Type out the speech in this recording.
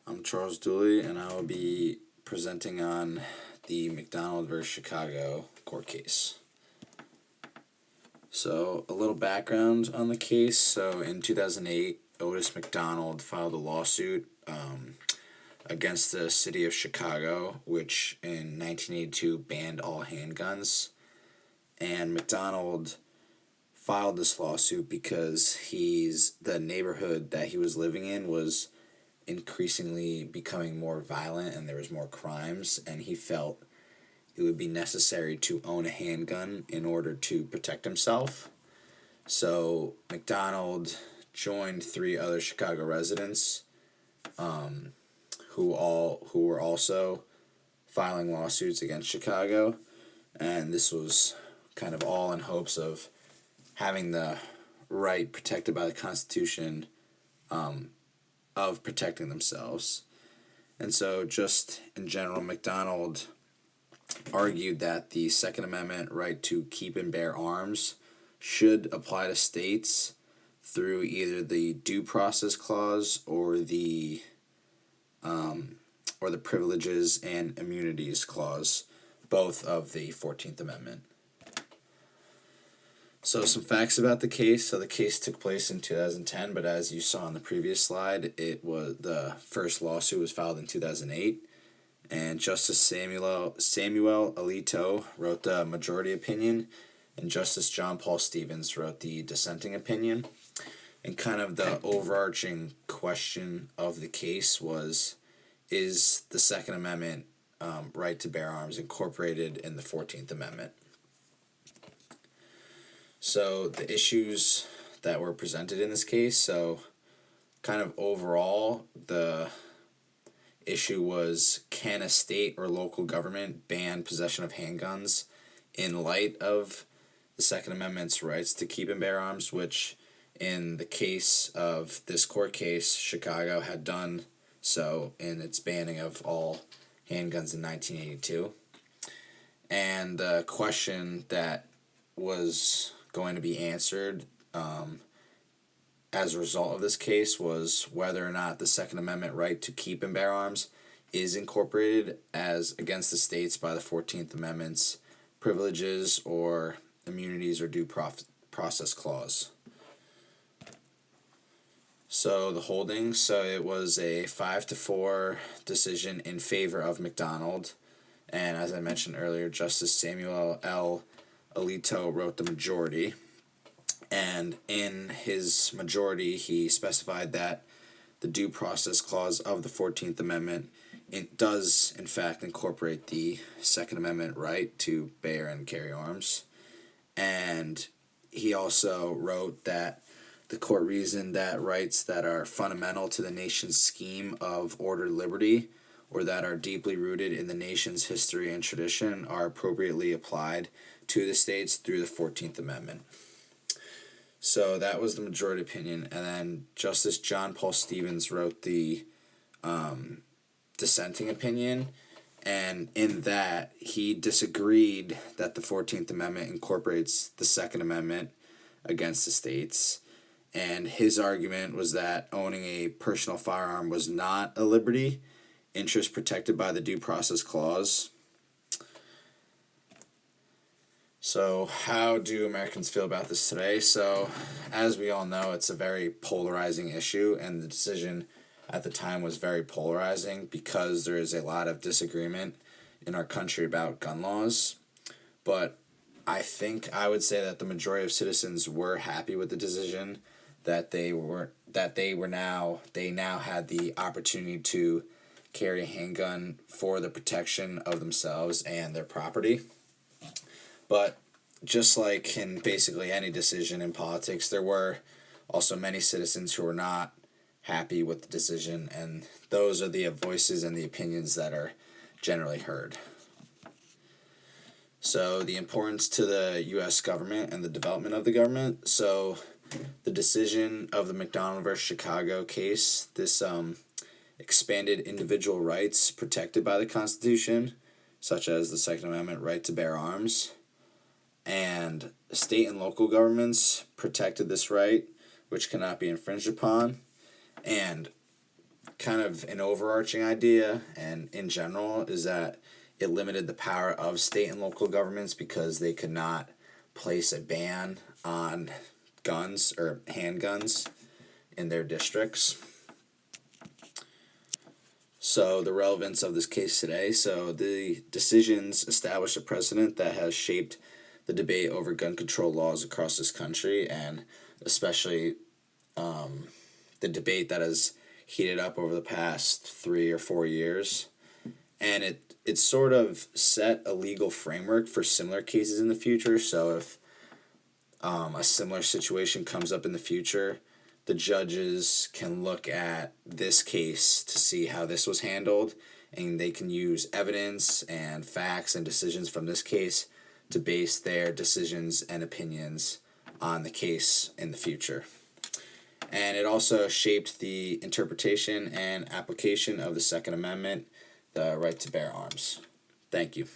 I'm Charles Dooley, and I will be presenting on the McDonald versus Chicago court case. So, a little background on the case. So, in 2008, Otis McDonald filed a lawsuit against the city of Chicago, which in 1982 banned all handguns. And McDonald filed this lawsuit because the neighborhood that he was living in was increasingly becoming more violent and there was more crimes, and he felt it would be necessary to own a handgun in order to protect himself. So McDonald joined 3 other Chicago residents who were also filing lawsuits against Chicago, and this was kind of all in hopes of having the right protected by the Constitution of protecting themselves. And so, just in general, McDonald argued that the Second Amendment right to keep and bear arms should apply to states through either the Due Process Clause or the Privileges and Immunities Clause, both of the 14th Amendment. So some facts about the case. So the case took place in 2010, but as you saw on the previous slide, the first lawsuit was filed in 2008, and Justice Samuel Alito wrote the majority opinion, and Justice John Paul Stevens wrote the dissenting opinion. And kind of the overarching question of the case was, is the Second Amendment right to bear arms incorporated in the 14th Amendment? So the issues that were presented in this case, so kind of overall, the issue was, can a state or local government ban possession of handguns in light of the Second Amendment's rights to keep and bear arms, which in the case of this court case, Chicago had done so in its banning of all handguns in 1982. And the question that was going to be answered as a result of this case was whether or not the Second Amendment right to keep and bear arms is incorporated as against the states by the 14th Amendment's privileges or immunities or due process clause. So the holding, so it was a 5-4 decision in favor of McDonald, and as I mentioned earlier, Justice Samuel L. Alito wrote the majority, and in his majority he specified that the Due Process Clause of the 14th Amendment does in fact incorporate the Second Amendment right to bear and carry arms. And he also wrote that the court reasoned that rights that are fundamental to the nation's scheme of ordered liberty or that are deeply rooted in the nation's history and tradition are appropriately applied to the states through the 14th Amendment. So that was the majority opinion, and then Justice John Paul Stevens wrote the dissenting opinion, and in that he disagreed that the 14th Amendment incorporates the Second Amendment against the states, and his argument was that owning a personal firearm was not a liberty interest protected by the Due Process Clause. So how do Americans feel about this today? So as we all know, it's a very polarizing issue, and the decision at the time was very polarizing because there is a lot of disagreement in our country about gun laws. But I think I would say that the majority of citizens were happy with the decision, that they now had the opportunity to carry a handgun for the protection of themselves and their property. But just like in basically any decision in politics, there were also many citizens who were not happy with the decision, and those are the voices and the opinions that are generally heard. So the importance to the U.S. government and the development of the government. So the decision of the McDonald versus Chicago case, this expanded individual rights protected by the Constitution, such as the Second Amendment right to bear arms, and state and local governments protected this right, which cannot be infringed upon. And kind of an overarching idea, and in general, is that it limited the power of state and local governments because they could not place a ban on guns or handguns in their districts. So the relevance of this case today. So the decisions established a precedent that has shaped the debate over gun control laws across this country, and especially the debate that has heated up over the past 3 or 4 years. And it sort of set a legal framework for similar cases in the future. So if a similar situation comes up in the future, the judges can look at this case to see how this was handled, and they can use evidence and facts and decisions from this case to base their decisions and opinions on the case in the future. And it also shaped the interpretation and application of the Second Amendment, the right to bear arms. Thank you.